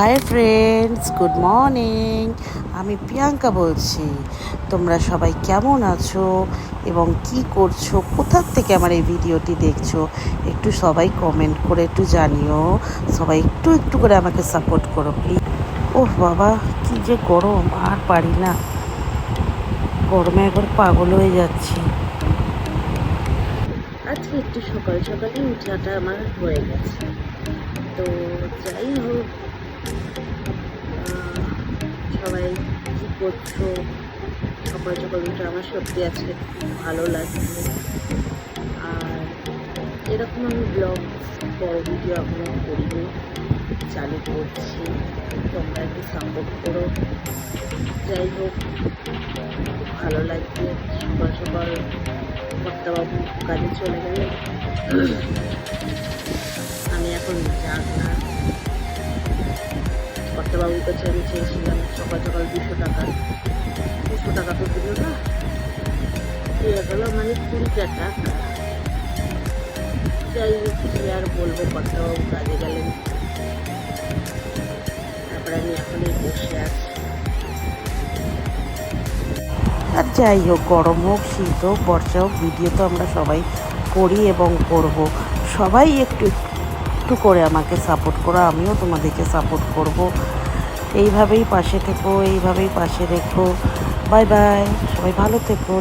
Hi friends, good morning. আমি প্রিয়াঙ্কা বলছি। তোমরা সবাই কেমন আছো এবং কি করছো, কোথার থেকে আমার এই ভিডিওটি দেখছো, একটু সবাই কমেন্ট করে একটু জানিও। সবাই একটু একটু করে আমাকে সাপোর্ট করো প্লিজ। ওহ বাবা, কি যে গরম, আর পারি না। গরমে একবার পাগল হয়ে যাচ্ছি। আজকে একটু সকাল সকালই উঠাটা আমার হয়ে গেছে। তো যাই হোক, সবাই কী করছো? সকাল সকাল উঠে আমার সত্যি আজকে খুব ভালো লাগছে। আর এরকম আমি ব্লগ বড় ভিডিও এখনও করিনি, চালু করছি। তোমরা একটু সাপোর্ট করো। যাই হোক, খুব ভালো লাগছে। সকাল সকাল কর্তাবাবু কাজে চলে গেলে আমি এখন যাক না। কর্তাবাবুর কাছে আমি চেয়েছিলাম সকাল সকাল 200 টাকা। 200 টাকা তো দিল না, দিয়ে গেল মানে 20টা টাকা। যাই হোক, কি আর বলবো, কর্তাবাবু কাজে গেলেন। তারপরে আমি এখনই বসে আছি। আর যাই হোক, গরম হোক, শীত হোক, বর্ষা হোক, ভিডিও তো আমরা সবাই করি এবং করব। সবাই একটু একটু করে আমাকে সাপোর্ট করো, আমিও তোমাদেরকে সাপোর্ট করব। এইভাবেই পাশে থেকো, এইভাবেই পাশে রেখো। বাই বাই, সবাই ভালো থেকো।